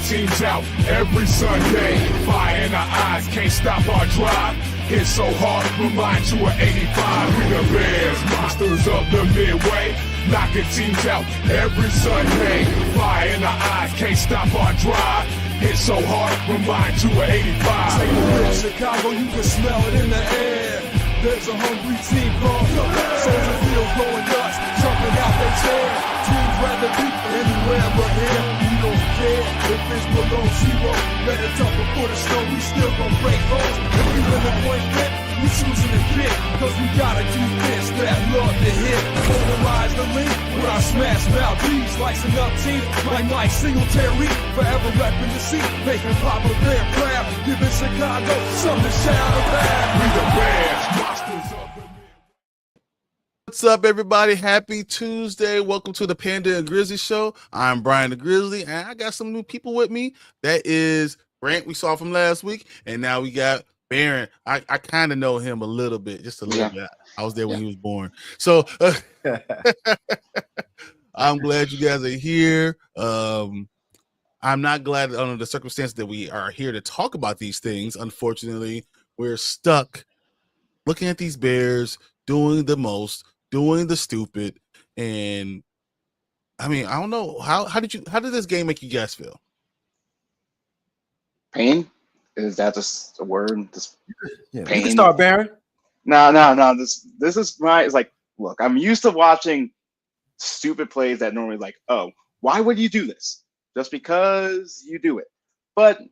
teams out every Sunday. Fire in our eyes, can't stop our drive. Hit so hard, remind you of 85. We the Bears, monsters of the Midway. Knocking teams out every Sunday. Fire in our eyes, can't stop our drive. Hit so hard, remind you of 85. Take a look, Chicago, you can smell it in the air. There's a hungry team called the Soldier Field going nuts, jumping out their chair. Teams rather be anywhere but here. We don't care if it's below zero. Let it tough before the snow, we still gon' break holes. If we win the point flip, we choosing to hit. Cause we got a defense that love to hit. Polarize the link with our smash mouth D's. Slicing up teams like Mike Singletary. Forever repping the seat, making Papa Bear proud. Giving Chicago something to shout about. We the Bears, monsters of the What's up, everybody? Happy Tuesday. Welcome to the Panda and Grizzly Show. I'm Brian the Grizzly, and I got some new people with me. That is Grant, we saw from last week, and now we got Baron. I kind of know him a little bit, just a little bit. I was there when he was born. So I'm glad you guys are here. I'm not glad under the circumstance that we are here to talk about these things. Unfortunately, we're stuck looking at these Bears doing the most, doing the stupid, and I mean, I don't know how did this game make you guys feel? Pain? Is that just a word? Just pain. You can start, Baron. No. This is it's like, look, I'm used to watching stupid plays that normally like, oh, why would you do this? Just because you do it. But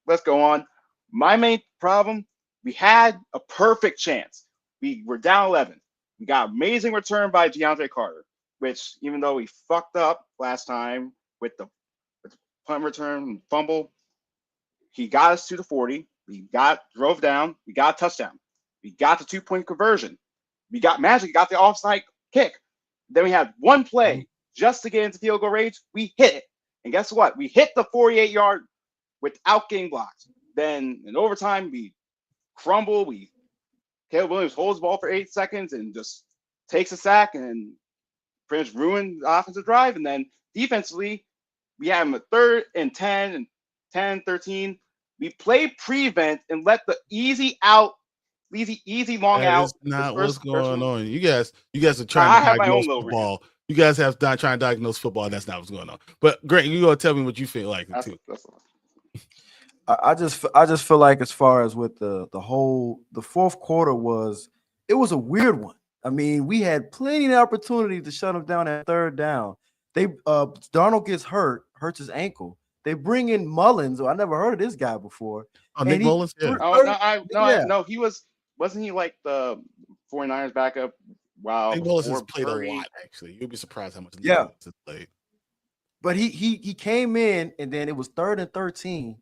let's go on. My main problem, we had a perfect chance. We were down 11. We got amazing return by DeAndre Carter, which even though we fucked up last time with the punt return and fumble, he got us to the 40. We drove down. We got a touchdown. We got the 2-point conversion. We got magic. We got the offside kick. Then we had one play just to get into field goal range. We hit it. And guess what? We hit the 48-yard without getting blocked. Then in overtime, we crumble. Caleb Williams holds the ball for 8 seconds and just takes a sack and pretty much ruined the offensive drive. And then defensively, we have him a 3rd and 10 and 10, 13. We play prevent and let the easy long out. That's not what's going on. You guys are trying to diagnose football. You guys have trying to diagnose football. That's not what's going on. But Grant, you gotta tell me what you feel like too. I just feel like as far as with the fourth quarter it was a weird one. I mean, we had plenty of opportunity to shut them down at 3rd down. Darnold gets hurts his ankle. They bring in Mullins. I never heard of this guy before. Oh, Nick Mullins? Yeah. No, wasn't he like the 49ers backup? Wow. Nick Mullins has played a lot, actually. You'll be surprised how much Nick Mullins has played. But he came in, and then it was 3rd and 13.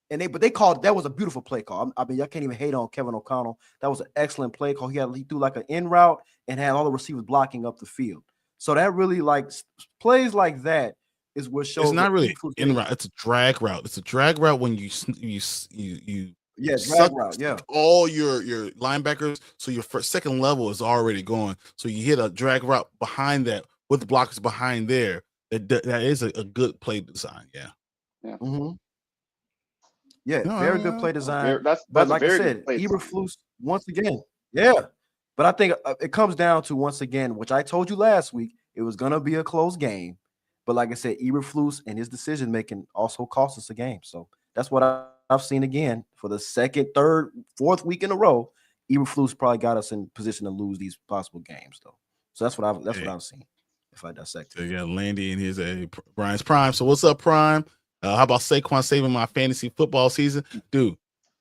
But they called, that was a beautiful play call. I mean, I can't even hate on Kevin O'Connell. That was an excellent play call. He threw like an in route and had all the receivers blocking up the field. So that really, like, plays like that is what shows. It's not really in route. It's a drag route. It's a drag route when you drag route. Yeah, all your linebackers. So your second level is already gone. So you hit a drag route behind that with the blockers behind there. That is a good play design. Yeah. Mm-hmm. Yeah, very good play design. But like I said, Eberflus once again. Yeah. But I think it comes down to, once again, which I told you last week, it was going to be a close game. But like I said, Eberflus and his decision-making also cost us a game. So that's what I've seen again for the 2nd, 3rd, 4th week in a row. Eberflus probably got us in position to lose these possible games, though. So that's what I've seen, if I dissect it. So yeah, Landy and his Brian's Prime. So what's up, Prime? How about Saquon saving my fantasy football season? Dude,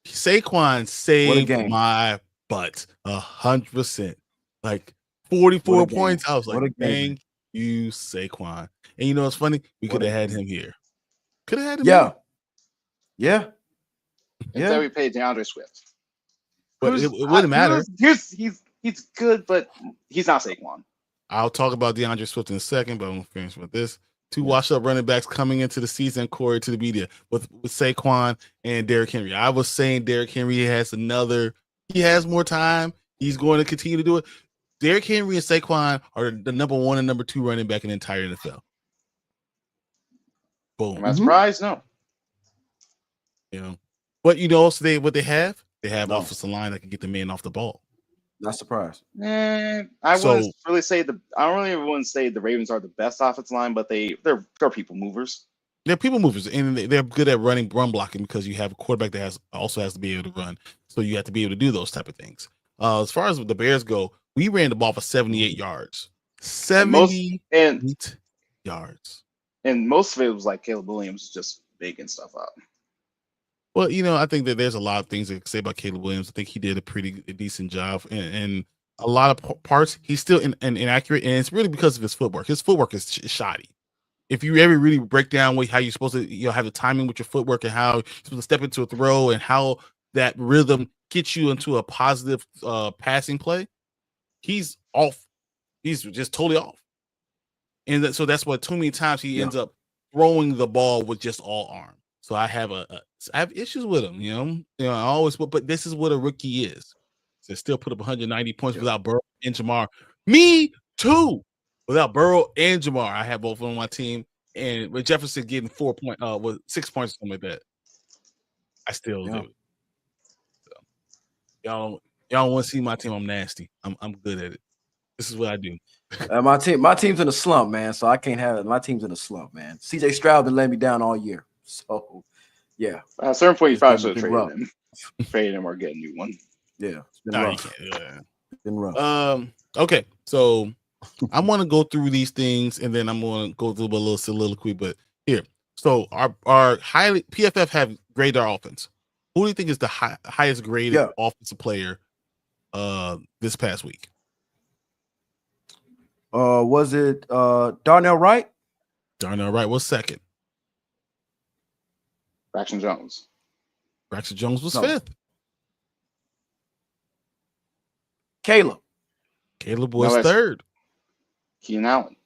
Saquon saved my butt 100%. Like 44 points. I was like, thank you, Saquon. And you know what's funny? We could have had him here. Could have had him here. Yeah. Instead we paid DeAndre Swift. But it wouldn't matter. He's good, but he's not Saquon. I'll talk about DeAndre Swift in a second, but I'm going to finish with this. 2 washed-up running backs coming into the season, Corey, to the media with Saquon and Derrick Henry. I was saying Derrick Henry he has more time. He's going to continue to do it. Derrick Henry and Saquon are the number 1 and number 2 running back in the entire NFL. Boom. Am I surprised? No. You know, but also what they have offensive line that can get the man off the ball. Not surprised. I wouldn't really say the Ravens are the best offensive line, but they're people movers. They're people movers, and they're good at run blocking because you have a quarterback that also has to be able to run. So you have to be able to do those type of things. As far as the Bears go, we ran the ball for 78 yards. 78 yards. And most of it was like Caleb Williams just making stuff up. Well, I think that there's a lot of things to say about Caleb Williams. I think he did a pretty decent job, and a lot of parts he's still inaccurate, and it's really because of his footwork. His footwork is shoddy. If you ever really break down how you're supposed to have the timing with your footwork and how you're supposed to step into a throw and how that rhythm gets you into a positive passing play, he's off. He's just totally off. And so that's what too many times he ends up throwing the ball with just all arm. So I have issues with him, I always, but this is what a rookie is. So still put up 190 points without Burrow and Jamar. Me too. Without Burrow and Jamar, I have both of them on my team, and with Jefferson getting 6 points or something like that, I still do it. So, y'all want to see my team? I'm nasty. I'm good at it. This is what I do. My team's in a slump, man. So I can't have it. My team's in a slump, man. CJ Stroud been letting me down all year. So yeah, at a certain point, you probably should have traded him or get a new one. Yeah, it's been rough. It's been rough. Okay, so I'm going to go through these things, and then I'm going to go through a little soliloquy. But here, so our highly PFF have graded our offense. Who do you think is the highest graded offensive player this past week? Was it Darnell Wright? Darnell Wright was second. Braxton Jones. Braxton Jones was fifth. Caleb was third. Keenan Allen.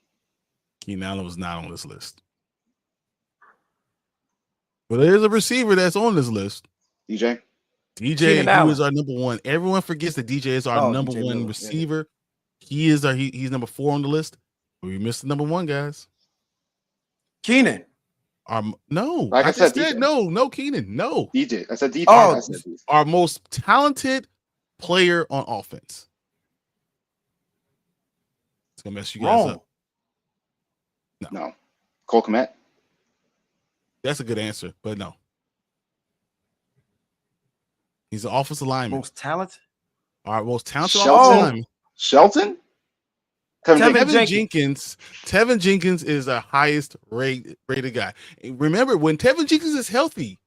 Keenan Allen was not on this list. But there is a receiver that's on this list. DJ, who is our number one. Everyone forgets that DJ is our number one Miller, receiver. Yeah. He's number 4 on the list. We missed the number 1, guys. Keenan. No. Like I said no, Keenan. No. DJ. I said DJ. Oh, our most talented player on offense. It's gonna mess you guys up. No. Cole Kmet. That's a good answer, but no. He's an offensive lineman. Most talented? Our most talented offensive lineman. Shelton? Tevin Jenkins. Tevin Jenkins is the highest rated guy. Remember, when Tevin Jenkins is healthy,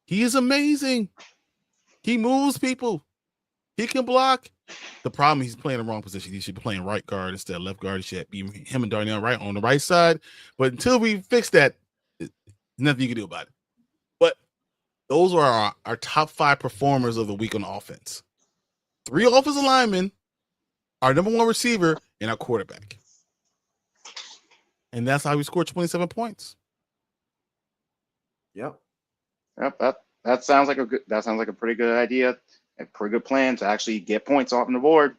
he is amazing. He moves people. He can block. The problem, he's playing the wrong position. He should be playing right guard instead of left guard. He should be him and Darnell Wright on the right side. But until we fix that, there's nothing you can do about it. But those are our top 5 performers of the week on offense. 3 offensive linemen, our number 1 receiver, and our quarterback. And that's how we scored 27 points. Yep. That sounds like a pretty good idea. A pretty good plan to actually get points off on the board.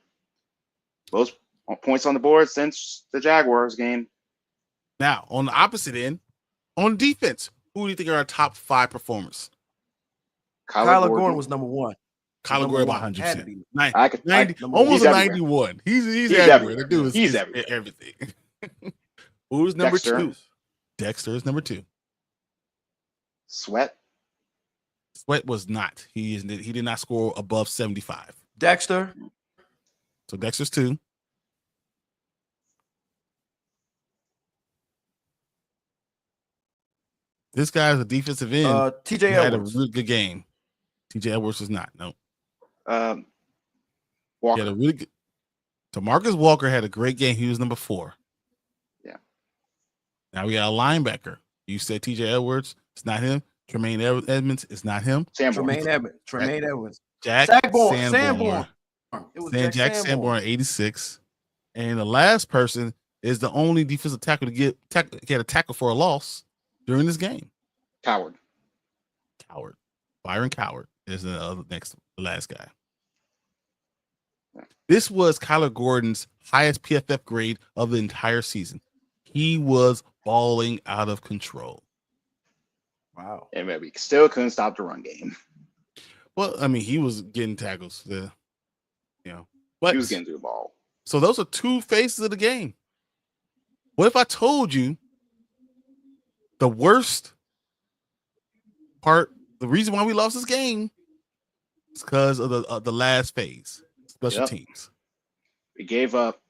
Most points on the board since the Jaguars game. Now, on the opposite end, on defense, who do you think are our top 5 performers? Kyler Gordon was number 1. Kyler Gordon about 100%. Almost a 91. He's everywhere. The dude is everything. Who's number 2? Dexter is number 2. Sweat was not. He did not score above 75. Dexter. So Dexter's 2. This guy is a defensive end. TJ Edwards had a Edwards. really good game. TJ Edwards was not. No. Walker. He had a really good. Demarcus Walker had a great game. He was number 4. Yeah. Now we got a linebacker. You said TJ Edwards. It's not him. Tremaine Edmonds. It's not him. Tremaine Edmonds. Jack Sanborn. It was Jack Sanborn, 86. And the last person is the only defensive tackle to get a tackle for a loss during this game. Coward. Byron Coward is the last guy. This was Kyler Gordon's highest PFF grade of the entire season. He was balling out of control. Wow. And we still couldn't stop the run game. Well, I mean, he was getting tackles. But he was getting through the ball. So those are two faces of the game. What if I told you the worst part, the reason why we lost this game is because of the last phase, special teams. We gave up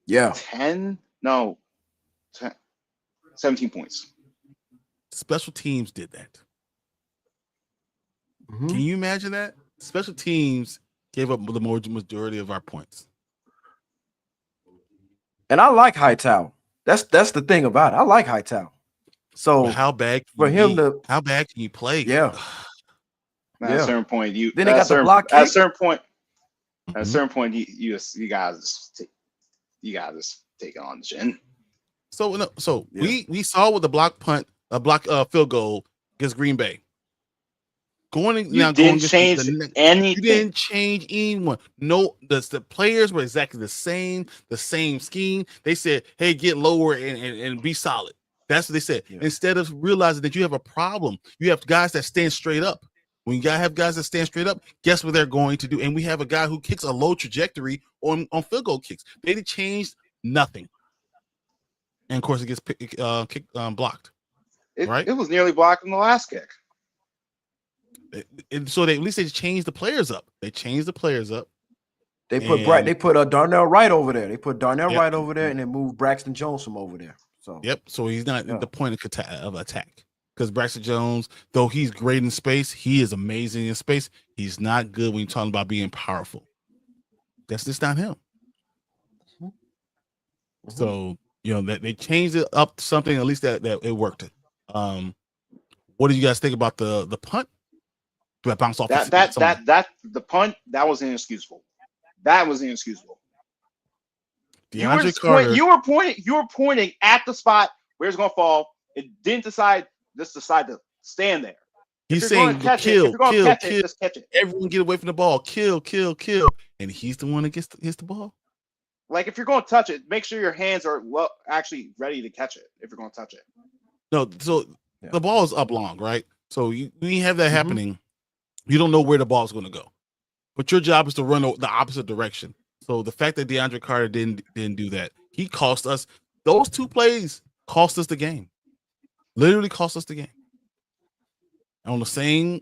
17 points. Special teams did that. Mm-hmm. Can you imagine that? Special teams gave up the majority of our points. And I like Hightower. That's the thing about it. I like Hightower. So but how bad how bad can you play? Yeah. At a certain point, then they got the block kick. At a certain point, you guys take it on the chin. So we saw with the block field goal against Green Bay. You didn't change anything. You didn't change anyone. No, the players were exactly the same scheme. They said, "Hey, get lower and be solid." That's what they said. Yeah. Instead of realizing that you have a problem, you have guys that stand straight up. When you have guys that stand straight up, guess what they're going to do? And we have a guy who kicks a low trajectory on field goal kicks. They changed nothing. And of course, it gets blocked. Right? It was nearly blocked in the last kick. So at least they changed the players up. They changed the players up. They put Darnell Wright over there. They put Darnell Wright over there, and then moved Braxton Jones from over there. So he's not at the point of attack because Braxton Jones, though he's great in space, he is amazing in space. He's not good when you're talking about being powerful. That's just not him. Mm-hmm. So that they changed it up to something. At least that it worked. What do you guys think about the punt? Do I bounce off? The punt that was inexcusable. That was inexcusable. DeAndre Carter. You were pointing at the spot where it's gonna fall. It didn't decide to stand there. He's saying kill. Just catch it. Everyone get away from the ball. Kill. And he's the one that hits the ball. Like if you're going to touch it, make sure your hands are actually ready to catch it. If you're going to touch it. No, so the ball is up long, right? So when you have that happening, you don't know where the ball is going to go, but your job is to run the opposite direction. So the fact that DeAndre Carter didn't do that, he cost us. Those two plays cost us the game. Literally cost us the game. On the same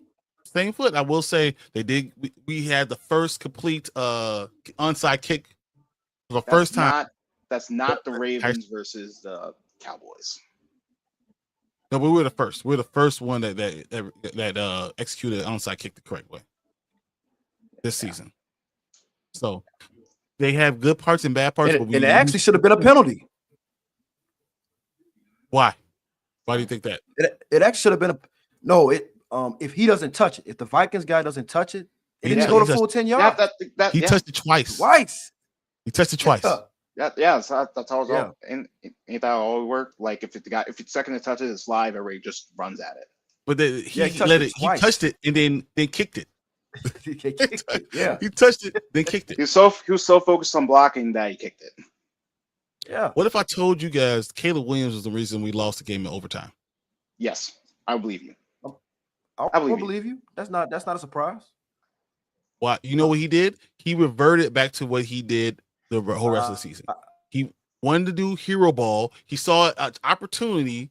foot, I will say they did. We had the first complete onside kick for the first time. That's not the Ravens versus the Cowboys. No, but we were the first. We're the first one that executed an onside kick the correct way this season. So they have good parts and bad parts. But it actually should have been a penalty. Why? Why do you think that? It actually should have been if he doesn't touch it, if the Vikings guy doesn't touch it, it didn't go to full 10 yards. He touched it twice. He touched it twice. So that's how it's all. Ain't that all it worked? Like if it's second to touch it, it's live. Everybody just runs at it. But he touched it and then kicked it. He kicked it. Yeah, he touched it, then kicked it. He was so focused on blocking that he kicked it. Yeah. What if I told you guys Caleb Williams was the reason we lost the game in overtime? Yes, I believe you. I believe you. That's not a surprise. Why? You know what he did? He reverted back to what he did the whole rest of the season. He wanted to do hero ball. He saw an opportunity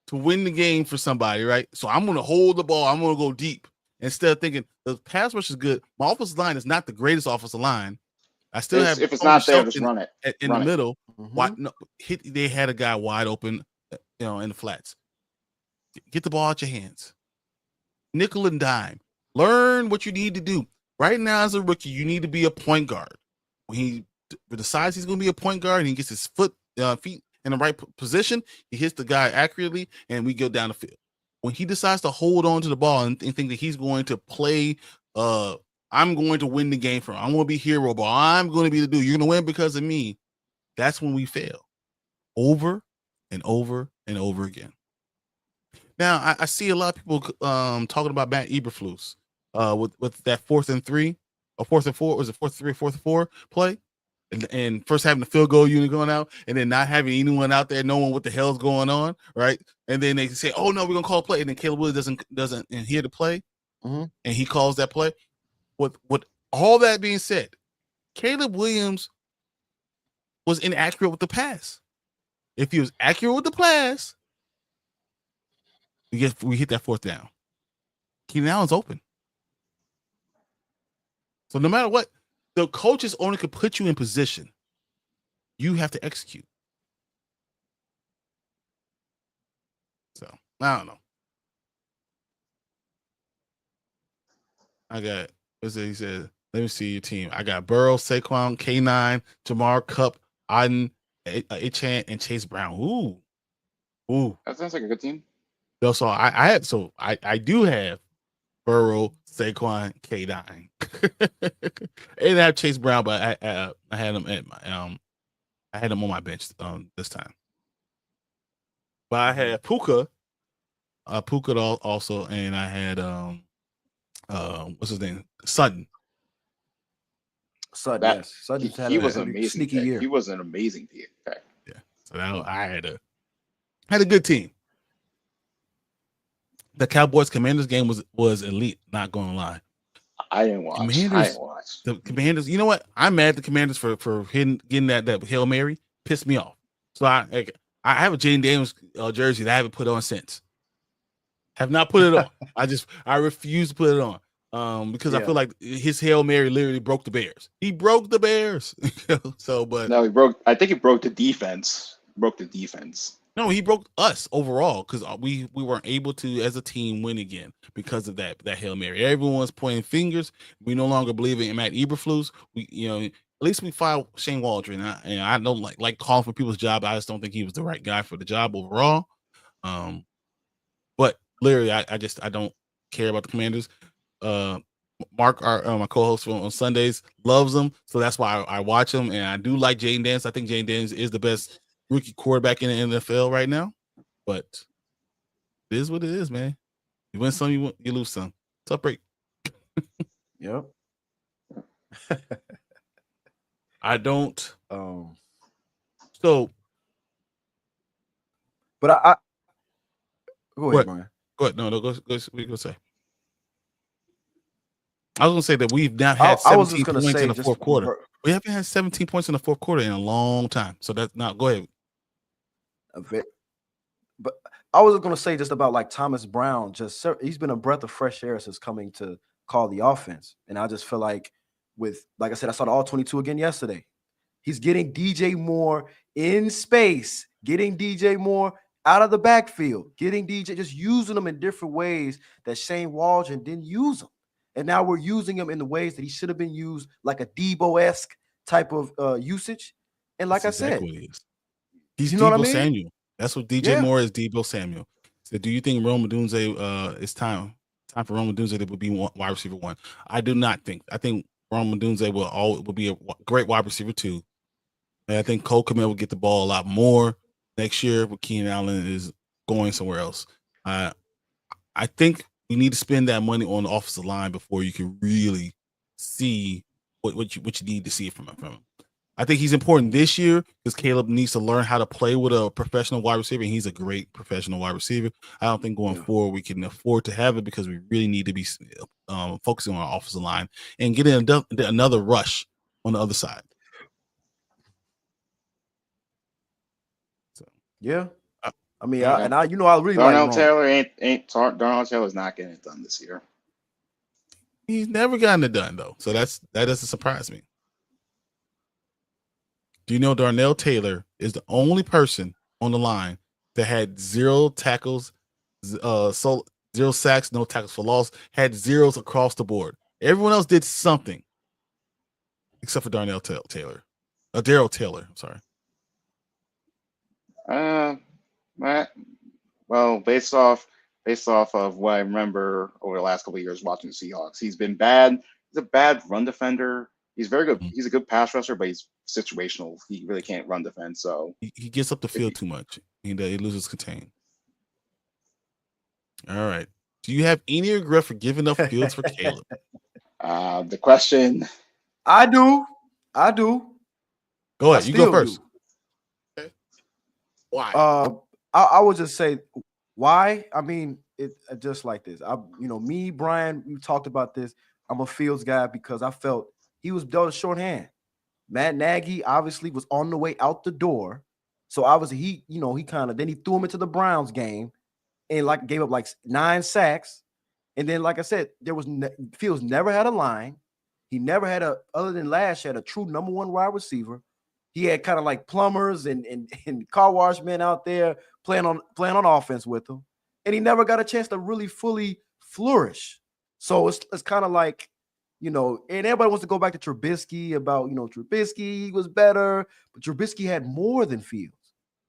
to win the game for somebody, right? So I'm going to hold the ball. I'm going to go deep. Instead of thinking the pass rush is good, my offensive line is not the greatest offensive line. I still have. If it's not there, just run it in the middle. They had a guy wide open, in the flats. Get the ball out your hands. Nickel and dime. Learn what you need to do. Right now, as a rookie, you need to be a point guard. When he decides he's going to be a point guard and he gets his feet in the right position, he hits the guy accurately, and we go down the field. When he decides to hold on to the ball and think that he's going to play, I'm going to win the game for him. I'm going to be hero ball. I'm going to be the dude. You're going to win because of me. That's when we fail over and over and over again. Now, I see a lot of people talking about Matt Eberflus with that 4th and 3 or 4th and 4. Was it 4th and 3 or 4th and 4 play? and first having the field goal unit going out, and then not having anyone out there knowing what the hell's going on, right? And then they say, "Oh no, we're gonna call a play," and then Caleb Williams doesn't hear the play, and he calls that play. With all that being said, Caleb Williams was inaccurate with the pass. If he was accurate with the pass, we hit that fourth down. Keenan Allen's open. So no matter what, the coaches only could put you in position. You have to execute. So I don't know. I got he said, let me see your team. I got Burrow, Saquon, K9, Jamar, Kupp, Auden, Achane, and Chase Brown. Ooh. That sounds like a good team. So I do have Burrow, Saquon, K9. I didn't have Chase Brown, but I had him at my I had him on my bench this time. But I had Puka also, and I had what's his name? Sutton. Yes. Sutton he was an amazing sneaky year. He was an amazing pick. Yeah. So I had a good team. The Cowboys Commanders game was elite, not going to lie. I didn't watch. The Commanders, you know what? I'm mad at the Commanders for getting that Hail Mary. Pissed me off. So I have a Jane Daniels jersey that I haven't put on since. Have not put it on. I refuse to put it on because I feel like his Hail Mary literally broke the Bears. He broke the Bears. No, he broke. I think he broke the defense. No, he broke us overall because we weren't able to, as a team, win again because of that Hail Mary. Everyone's pointing fingers. We no longer believe in Matt Eberflus. At least we filed Shane Waldron. And I don't like calling for people's job. I just don't think he was the right guy for the job overall. But literally, I don't care about the Commanders. Mark, my co-host on Sundays, loves them, so that's why I watch them. And I do like Jane Daniels. I think Jane Daniels is the best rookie quarterback in the NFL right now, but it is what it is, man. You win some, you lose some. Tough break. Yep. I don't. But I go ahead, Brian. Go ahead. No. Go. What you gonna say? I was gonna say that we've now had 17 points in the fourth quarter. We haven't had 17 points in the fourth quarter in a long time. So that's not. Go ahead. But I was going to say just about like Thomas Brown. He's been a breath of fresh air since coming to call the offense, and I just feel like like I said, I saw the all 22 again yesterday. He's getting DJ Moore in space, getting DJ Moore out of the backfield, getting DJ, just using them in different ways that Shane Waldron didn't use them, and now we're using him in the ways that he should have been used, like a Debo-esque type of usage. And like That's I said, exactly what he is. He's Debo Samuel. That's what DJ Moore is. Debo Samuel. So, do you think Rome Odunze it's time for Rome Odunze to be wide receiver 1? I do not think. I think Rome Odunze will be a great wide receiver 2. And I think Cole Kmet will get the ball a lot more next year. But Keenan Allen is going somewhere else. I think we need to spend that money on the offensive line before you can really see what you need to see from him. I think he's important this year because Caleb needs to learn how to play with a professional wide receiver, and he's a great professional wide receiver. I don't think going forward we can afford to have it because we really need to be focusing on our offensive line and getting another rush on the other side. So I mean, I really Darnell like Taylor Darnell Taylor's not getting it done this year. He's never gotten it done though, so that doesn't surprise me. Do you know Darnell Taylor is the only person on the line that had 0 tackles, 0 sacks, no tackles for loss, had zeros across the board. Everyone else did something except for Darnell Taylor. Darrell Taylor, I'm sorry. Well, based off of what I remember over the last couple of years watching the Seahawks, he's been bad. He's a bad run defender. He's very good. He's a good pass rusher, but he's situational. He really can't run defense. So he gets up the field too much. He loses contain. All right. Do you have any regret for giving up fields for Caleb? The question. I do. Go ahead. You go first. Okay. Why? I would just say why. I mean, it just like this. Me, Brian, we talked about this. I'm a Fields guy because I felt he was dealt a short hand. Matt Nagy obviously was on the way out the door. So obviously he threw him into the Browns game and gave up 9 sacks. And then, like I said, Fields never had a line. He never had other than last year, had a true number 1 wide receiver. He had kind of plumbers and car wash men out there playing on offense with him. And he never got a chance to really fully flourish. So it's kind of and everybody wants to go back to Trubisky about, Trubisky was better, but Trubisky had more than Fields.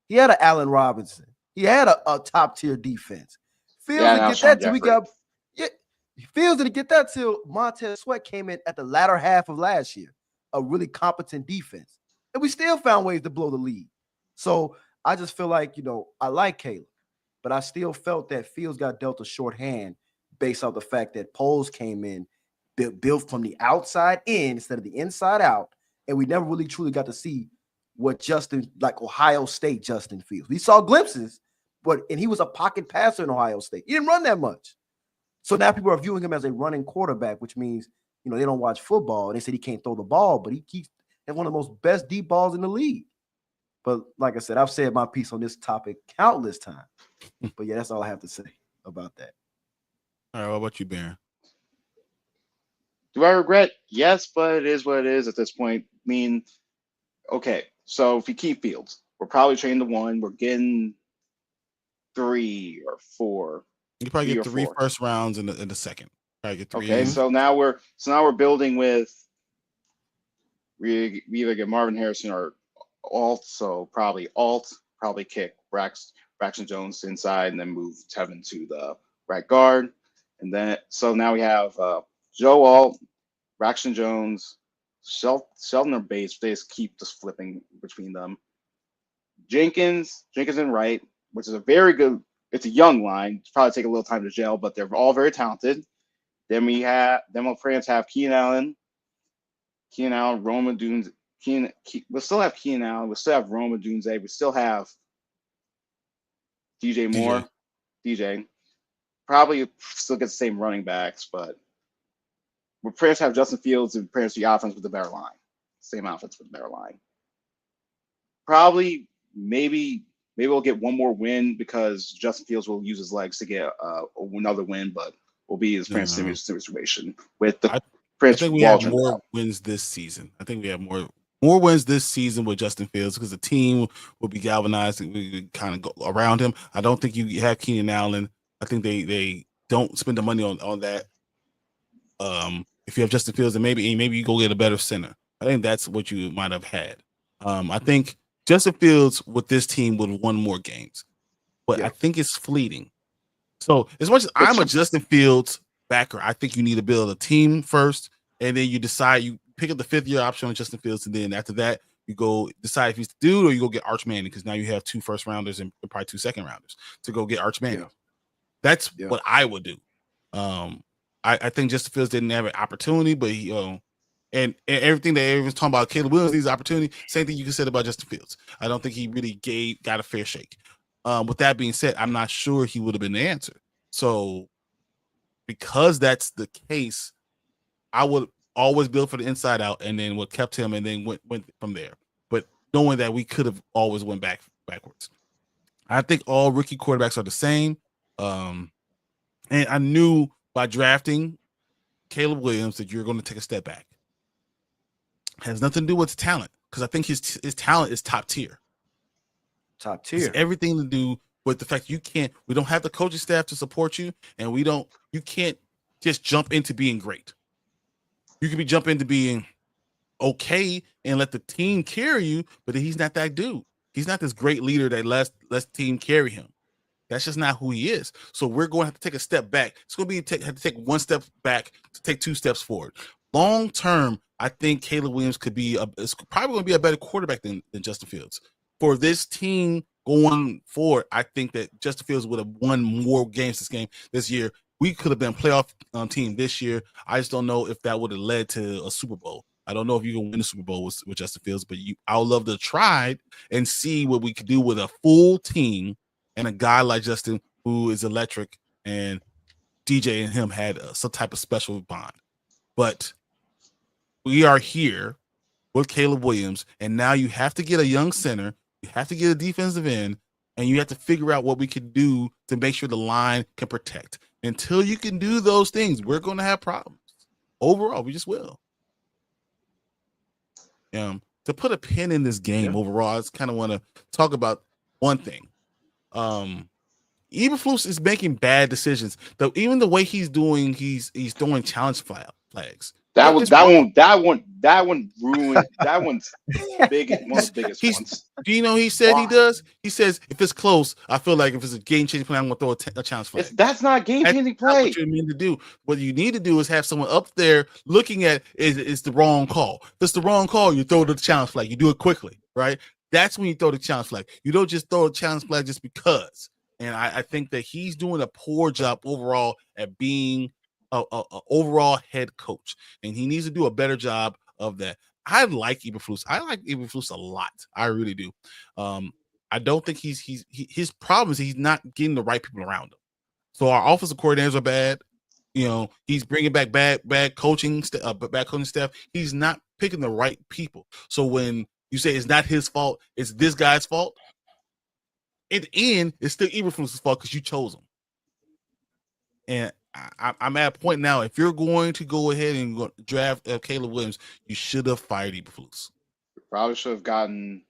He had an Allen Robinson. He had a top-tier defense. Fields didn't get that till Fields didn't get that till Montez Sweat came in at the latter half of last year, a really competent defense. And we still found ways to blow the lead. So I just feel I like Caleb, but I still felt that Fields got dealt a short hand based off the fact that Poles came in, built from the outside in instead of the inside out, and we never really truly got to see what Ohio State Justin Fields. We saw glimpses, and he was a pocket passer in Ohio State. He didn't run that much. So now people are viewing him as a running quarterback, which means, they don't watch football. And they said he can't throw the ball, but he has one of the most best deep balls in the league. But like I said, I've said my piece on this topic countless times. But yeah, that's all I have to say about that. All right, what about you, Baron? Do I regret? Yes, but it is what it is at this point. I mean, okay, so if you keep Fields, we're probably trading to 1. We're getting 3 or 4. You probably get 3 first rounds in the second. Probably get 3. Okay, so now we're building with we either get Marvin Harrison or Alt. So probably kick Braxton Jones inside and then move Tevin to the right guard, and then so now we have Joe Alt, Braxton Jones, Shelton or Bates. They just keep flipping between them. Jenkins and Wright, which is a very good. It's a young line. It's probably take a little time to gel, but they're all very talented. Then we'll France have Keenan Allen, Roma Dunes. We'll still have Keenan Allen. We'll still have Roma Dunze. We still have DJ Moore. DJ. Probably still get the same running backs, but we'll France have Justin Fields and France the offense with the better line. Same offense with the better line. Probably, maybe we'll get one more win because Justin Fields will use his legs to get another win, but will be his France situation with the Prince. I think we have more wins this season. I think we have more wins this season with Justin Fields because the team will be galvanized and we kind of go around him. I don't think you have Keenan Allen. I think they don't spend the money on that. If you have Justin Fields, then maybe you go get a better center. I think that's what you might have had. I think Justin Fields with this team would have won more games, but I think it's fleeting. So as much as I'm a Justin Fields backer, I think you need to build a team first, and then you decide you pick up the 5th-year option on Justin Fields, and then after that you go decide if he's the dude or you go get Arch Manning because now you have 2 first-rounders and probably 2 second-rounders to go get Arch Manning. That's what I would do. I think Justin Fields didn't have an opportunity, but he and everything that everyone's talking about, Caleb Williams needs opportunity. Same thing you can say about Justin Fields. I don't think he really got a fair shake. With that being said, I'm not sure he would have been the answer. So because that's the case, I would always build for the inside out and then what kept him and then went from there. But knowing that we could have always went backwards. I think all rookie quarterbacks are the same. And I knew by drafting Caleb Williams that you're going to take a step back. It has nothing to do with his talent because I think his talent is top tier. Top tier. It's everything to do with the fact we don't have the coaching staff to support you, and you can't just jump into being great. You can jump into being okay and let the team carry you, but he's not that dude. He's not this great leader that lets team carry him. That's just not who he is. So we're going to have to take a step back. It's going to have to take 1 step back to take 2 steps forward. Long term, I think Caleb Williams is probably going to be a better quarterback than Justin Fields. For this team going forward, I think that Justin Fields would have won more games this year. We could have been a playoff team this year. I just don't know if that would have led to a Super Bowl. I don't know if you can win the Super Bowl with Justin Fields, but I would love to try it and see what we could do with a full team and a guy like Justin who is electric, and DJ and him had some type of special bond. But we are here with Caleb Williams, and now you have to get a young center, you have to get a defensive end, and you have to figure out what we can do to make sure the line can protect. Until you can do those things, we're going to have problems. Overall, we just will. To put a pin in this game overall, I just kind of want to talk about one thing. Eberflus is making bad decisions. Though even the way he's throwing challenge flags. That one ruined. That one's big, one of the biggest ones. Do you know he said he does? He says if it's close, I feel like if it's a game-changing play, I'm going to throw a challenge flag. That's not a game-changing play. What you mean to do? What you need to do is have someone up there looking at is the wrong call. If it's the wrong call, you throw the challenge flag. You do it quickly, right? That's when you throw the challenge flag. You don't just throw a challenge flag just because. And I think that he's doing a poor job overall at being a overall head coach, and he needs to do a better job of that. I like Eberflus. I like Eberflus a lot. I really do. I don't think his problem is he's not getting the right people around him. So our offensive coordinators are bad. He's bringing back bad coaching staff. He's not picking the right people. So when you say it's not his fault, it's this guy's fault. At the end, it's still Eberflus' fault because you chose him. And I'm at a point now, if you're going to go ahead and draft Caleb Williams, you should have fired Eberflus. Probably should have gotten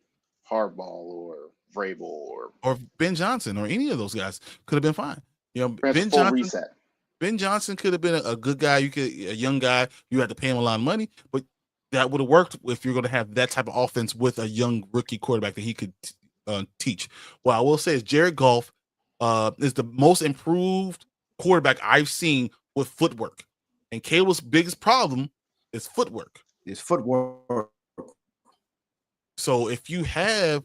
Harbaugh or Vrabel or Ben Johnson or any of those guys. Could have been fine. Ben Johnson could have been a good guy. A young guy. You had to pay him a lot of money, but that would have worked if you're going to have that type of offense with a young rookie quarterback that he could teach. What I will say is Jared Goff is the most improved quarterback I've seen with footwork, and Caleb's biggest problem is footwork. So if you have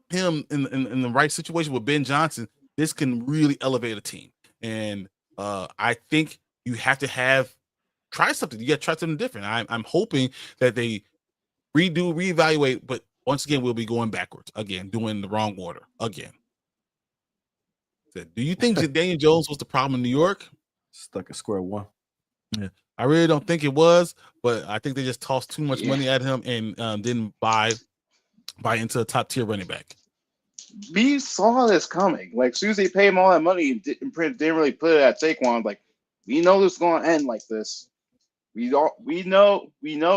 him in the right situation with Ben Johnson, this can really elevate a team. And I think you have to try something. You got to try something different. I'm hoping that they reevaluate, but once again, we'll be going backwards again, doing the wrong order again. Do you think that Daniel Jones was the problem in New York? Stuck at square one. Yeah, I really don't think it was, but I think they just tossed too much money at him and didn't buy into a top tier running back. We saw this coming. Like, as soon as they paid him all that money and didn't really put it at Saquon, like, we know this is going to end like this. We know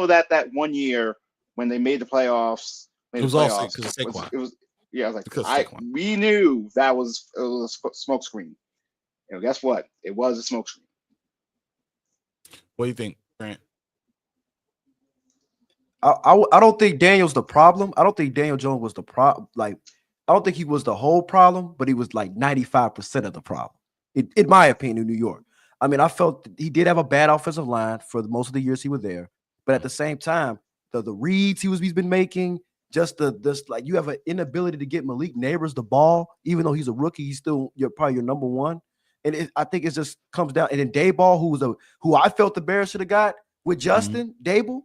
that 1 year when they made the playoffs. It was also because of Saquon. I was like, we knew that was a smoke screen. Guess what? It was a smoke screen. What do you think, Grant? I don't think Daniel's the problem. I don't think Daniel Jones was the problem. Like, I don't think he was the whole problem, but he was like 95% of the problem, in my opinion, in New York. I mean, I felt he did have a bad offensive line for most of the years he was there, but at the same time, the reads he's been making. Just like you have an inability to get Malik Neighbors the ball, even though he's a rookie, he's still probably your number one. And I think it just comes down. And then Dayball, who I felt the Bears should have got with Justin Dayball,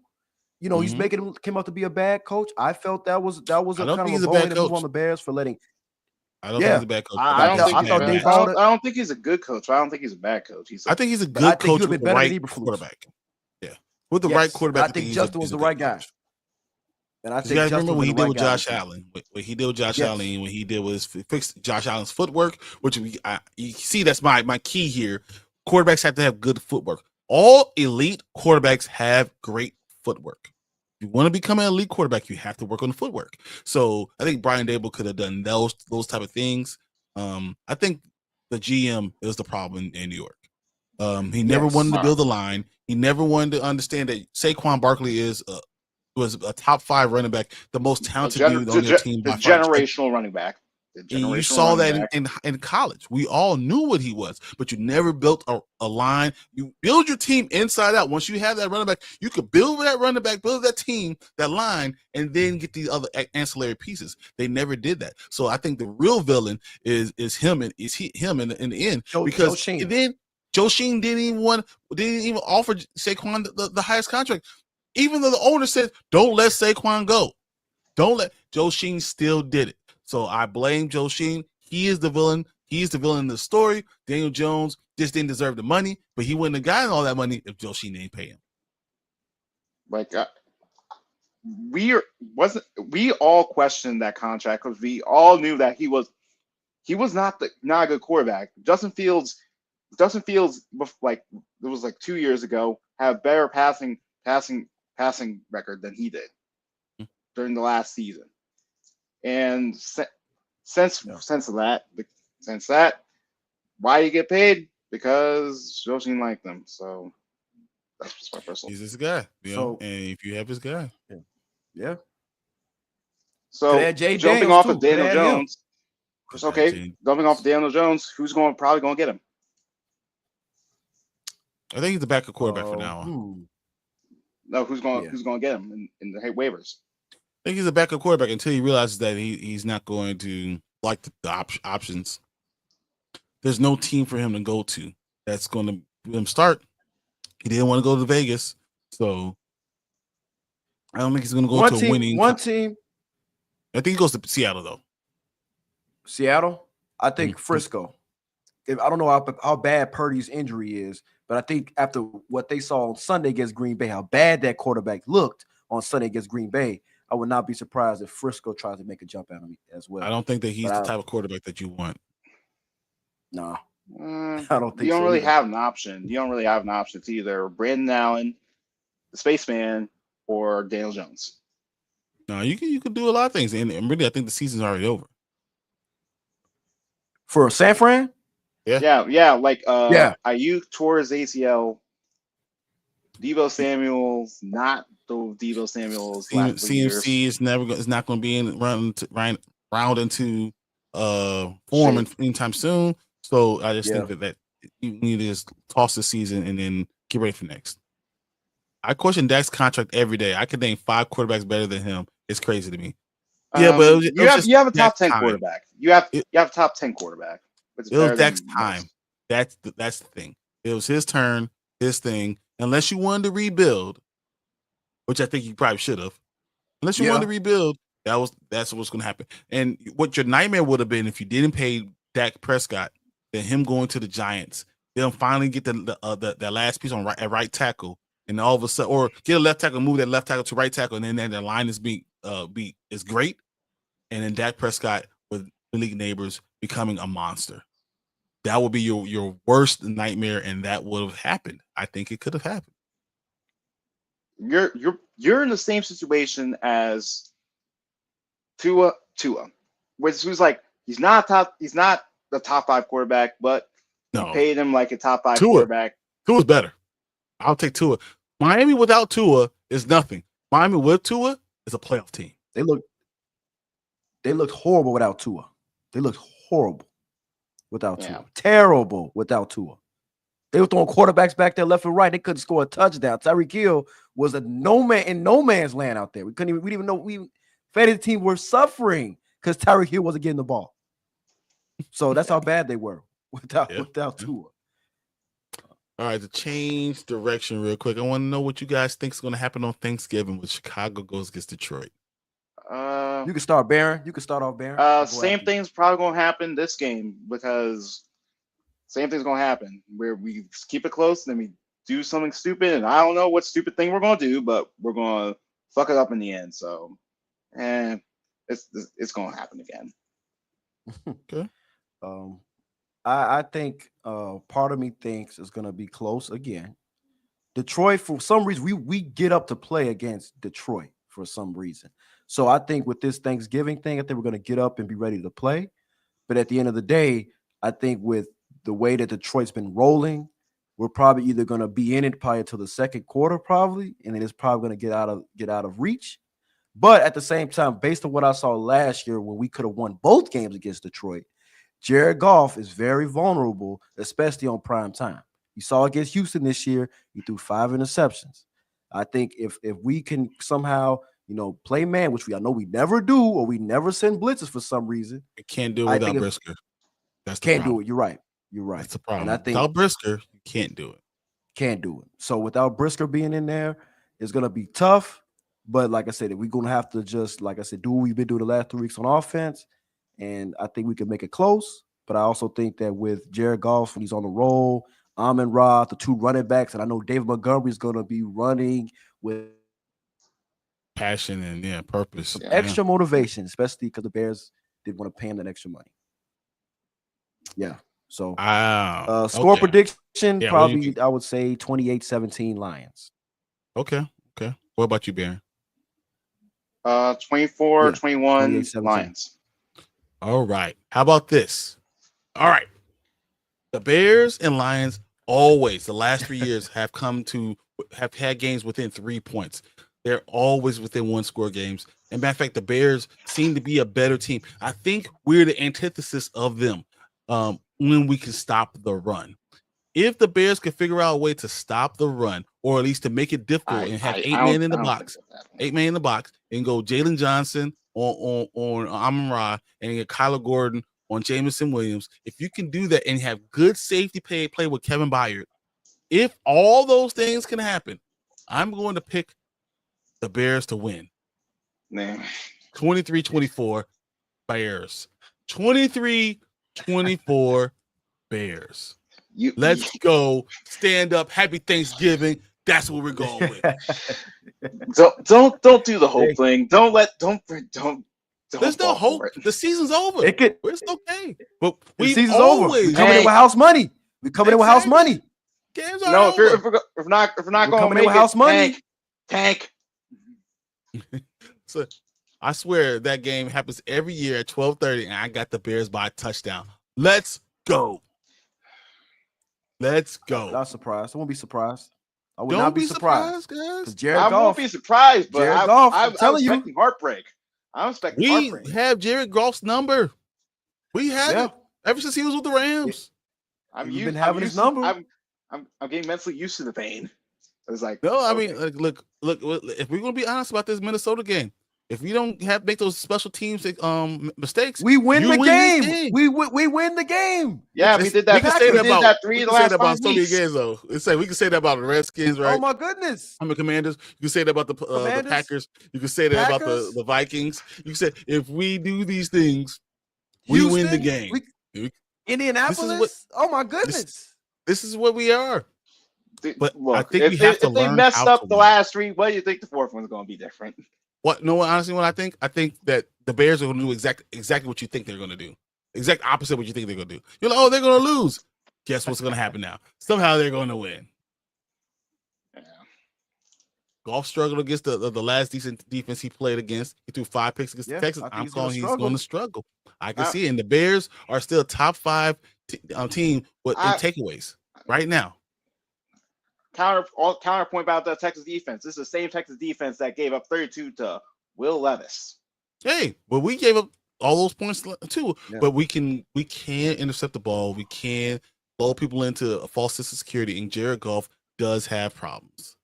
he's making him came out to be a bad coach. I felt that was a kind of a bad coach on the Bears for letting. I don't think he's a bad coach. I don't think he's a good coach. I don't think he's a bad coach. I think he's a good coach with the right quarterback. Yeah, with the right quarterback. I think Justin was the right guy. And I think you guys remember when he did with Josh Allen, when he did with Josh Allen, when he did was fix Josh Allen's footwork, which you see that's my key here. Quarterbacks have to have good footwork. All elite quarterbacks have great footwork. If you want to become an elite quarterback, you have to work on the footwork. So I think Brian Daboll could have done those type of things. I think the GM is the problem in New York. He never wanted to build a line. He never wanted to understand that Saquon Barkley was a top 5 running back, the most talented dude on their team. The generational running back. You saw that in college. We all knew what he was, but you never built a line. You build your team inside out. Once you have that running back, you could build that running back, build that team, that line, and then get these other ancillary pieces. They never did that. So I think the real villain is him, and him in the end. Because then Joe Sheen didn't even offer Saquon the highest contract. Even though the owner said, don't let Saquon go. Don't let Joe Sheen still did it. So I blame Joe Sheen. He is the villain. He's the villain in the story. Daniel Jones just didn't deserve the money, but he wouldn't have gotten all that money if Joe Sheen didn't pay him. Like we all questioned that contract because we all knew that he was not a good quarterback. Justin Fields like it was like 2 years ago had a better passing record than he did during the last season. And since that, why you get paid? Because Joe Sheen liked them. So that's just my personal. He's this guy, and if you have his guy, yeah. So jumping off of Daniel Jones, it's okay. Jumping off of Daniel Jones, who's probably going to get him? I think he's the backup quarterback for now. No, who's going to get him in the waivers? I think he's a backup quarterback until he realizes that he's not going to like the options. There's no team for him to go to that's going to let him start. He didn't want to go to Vegas, so I don't think he's going to go to a winning. One team. I think he goes to Seattle, though. Seattle? I think Frisco. I don't know how bad Purdy's injury is, but I think after what they saw on Sunday against Green Bay, how bad that quarterback looked on Sunday against Green Bay, I would not be surprised if Frisco tries to make a jump at him as well. I don't think that he's the type of quarterback that you want. No. I don't think you don't really have an option. You don't really have an option. It's either Brandon Allen, the Spaceman, or Daniel Jones. No, you could do a lot of things, and really, I think the season's already over for San Fran. Yeah. Like Ayuk tore his ACL. Deebo Samuel's not the Deebo Samuel's. CMC is not going to be round into form anytime soon. So I just think that you need to just toss the season and then get ready for next. I question Dak's contract every day. I could name 5 quarterbacks better than him. It's crazy to me. Yeah, but you have a top 10 quarterback. You have a top 10 quarterback. It was Dak's time. That's the thing. It was his turn, his thing. Unless you wanted to rebuild, which I think you probably should have. Unless you wanted to rebuild, that's what's going to happen. And what your nightmare would have been if you didn't pay Dak Prescott, then him going to the Giants, then finally get the last piece on right tackle, and all of a sudden, or get a left tackle, move that left tackle to right tackle, and then the line is beat is great, and then Dak Prescott with the league neighbors becoming a monster. That would be your worst nightmare, and that would have happened. I think it could have happened. You're in the same situation as Tua, who's like he's not the top 5 quarterback, but you paid him like a top 5 quarterback. Tua's better. I'll take Tua. Miami without Tua is nothing. Miami with Tua is a playoff team. They looked horrible without Tua. They looked horrible without Tua. Terrible without Tua. They were throwing quarterbacks back there left and right. They couldn't score a touchdown. Tyreek Hill was in no man's land out there. We didn't even know fantasy team were suffering because Tyreek Hill wasn't getting the ball. So that's how bad they were without Tua. All right, to change direction real quick, I want to know what you guys think is going to happen on Thanksgiving when Chicago goes against Detroit. You can start, Baron. You can start off, Baron. Same thing's probably going to happen this game because same thing's going to happen where we keep it close, then we do something stupid, and I don't know what stupid thing we're going to do, but we're going to fuck it up in the end. So, it's going to happen again. Okay. I think part of me thinks it's going to be close again. Detroit, for some reason, we get up to play against Detroit for some reason. So I think with this Thanksgiving thing, I think we're going to get up and be ready to play. But at the end of the day, I think with the way that Detroit's been rolling, we're probably either going to be in it probably until the second quarter, probably, and then it's probably going to get out of reach. But at the same time, based on what I saw last year when we could have won both games against Detroit, Jared Goff is very vulnerable, especially on prime time. You saw against Houston this year, he threw 5 interceptions. I think if we can somehow, play man, which I know we never do, or we never send blitzes for some reason. It can't do it without Brisker. That's the can't problem. do it. You're right. That's the problem. And I think without Brisker, you can't do it. Can't do it. So without Brisker being in there, It's gonna be tough, but like I said, we're gonna have to just, like I said, do what we've been doing the last 3 weeks on offense, and I think we can make it close. But I also think that with Jared Goff, when he's on the roll, Amon-Ra, the 2 running backs, and I know David Montgomery is gonna be running with passion and purpose, extra motivation, especially because the Bears didn't want to pay him that extra money. Yeah. So score prediction, probably I would say 28-17 Lions. Okay. What about you, Baron? 24-21 Lions. All right. How about this? All right. The Bears and Lions always, the last 3 years, have had games within 3 points. They're always within 1-score games. And matter of fact, the Bears seem to be a better team. I think we're the antithesis of them when we can stop the run. If the Bears can figure out a way to stop the run, or at least to make it difficult and have 8 men in the box, and go Jalen Johnson on Amon-Ra and get Kyler Gordon on Jameson Williams, if you can do that and have good safety play with Kevin Byard, if all those things can happen, I'm going to pick the Bears to win. 23-24 Bears. 23-24 Bears. Let's go. Stand up. Happy Thanksgiving. That's what we're going with. Don't do the whole thing. Don't. There's no hope. The season's over. It's okay. But the season's over. We're coming in with house money. We're coming in with house money. Games are over. If we're not going to make with house money, tank. So I swear that game happens every year at 12:30, and I got the Bears by a touchdown. Let's go. Let's go. I'm not surprised. I won't be surprised. I would not be surprised, guys. I won't be surprised, but I'm expecting heartbreak. I'm expecting heartbreak. We have Jared Goff's number. We had it ever since he was with the Rams. You've been having his number. I'm getting mentally used to the pain. It was like, no, I mean, look. If we're gonna be honest about this Minnesota game, if we don't make those special teams mistakes, we win the game. We win the game. Yeah, we did that. We did that 3 of the last 5 weeks. Games, though. We can say that about the Redskins, right? Oh my goodness! I'm the Commanders. You can say that about the Packers. You can say that about the Vikings. You can say if we do these things, we win the game. Indianapolis. Oh my goodness! This is what we are. But look, I think we have to learn. If they messed up the last 3, what do you think the 4th one's going to be different? Honestly, what I think that the Bears are going to do exactly what you think they're going to do. Exact opposite of what you think they're going to do. You're like, oh, they're going to lose. Guess what's going to happen now? Somehow they're going to win. Yeah. Goff struggled against the last decent defense he played against. He threw 5 picks against Texas. I'm calling he's going to struggle. I can see it. And the Bears are still top 5 team in takeaways right now. Counterpoint about the Texas defense. This is the same Texas defense that gave up 32 to Will Levis. Hey, but we gave up all those points too. Yeah. But we can intercept the ball. We can blow people into a false sense of security. And Jared Goff does have problems.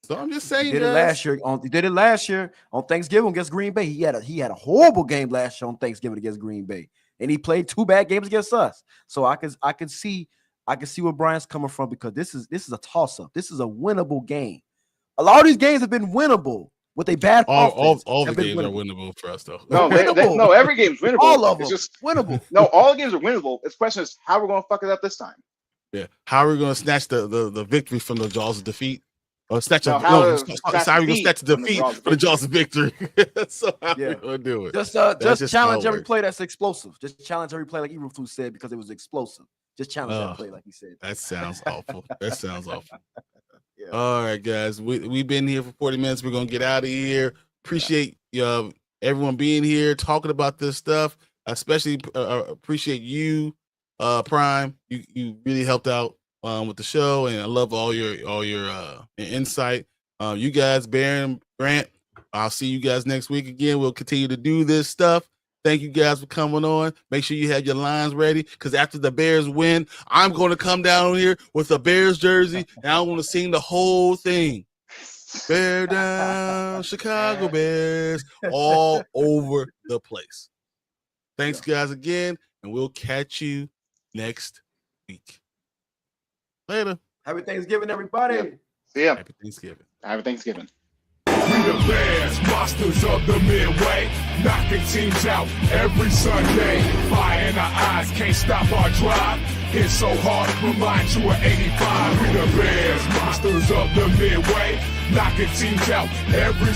So I'm just saying. He did it last year on Thanksgiving against Green Bay. He had a horrible game last year on Thanksgiving against Green Bay, and he played 2 bad games against us. So I can see where Brian's coming from, because this is a toss-up. This is a winnable game. A lot of these games have been winnable with a bad offense. All the games are winnable for us, though. No, every game's winnable. All of them. It's just winnable. No, all the games are winnable. The question is how we're going to fuck it up this time. Yeah, how are we going to snatch the victory from the jaws of defeat? Or snatch the defeat from the jaws of victory. So how we going to do it? Just challenge every play that's explosive. Just challenge every play like Eberflus said, because it was explosive. Just challenge that play like he said. That sounds awful. Yeah. All right, guys. We've been here for 40 minutes. We're going to get out of here. Appreciate everyone being here, talking about this stuff. Especially appreciate you, Prime. You really helped out with the show, and I love all your insight. You guys, Baron, Grant, I'll see you guys next week again. We'll continue to do this stuff. Thank you guys for coming on. Make sure you have your lines ready, because after the Bears win, I'm going to come down here with a Bears jersey, and I want to sing the whole thing. Bear down, Chicago Bears, all over the place. Thanks, guys, again, and we'll catch you next week. Later. Happy Thanksgiving, everybody. See ya. Happy Thanksgiving. Happy Thanksgiving. We the Bears, monsters of the Midway, knocking teams out every Sunday. Fire in our eyes, can't stop our drive. Hit so hard, remind you of 85. We the Bears, monsters of the Midway, knocking teams out every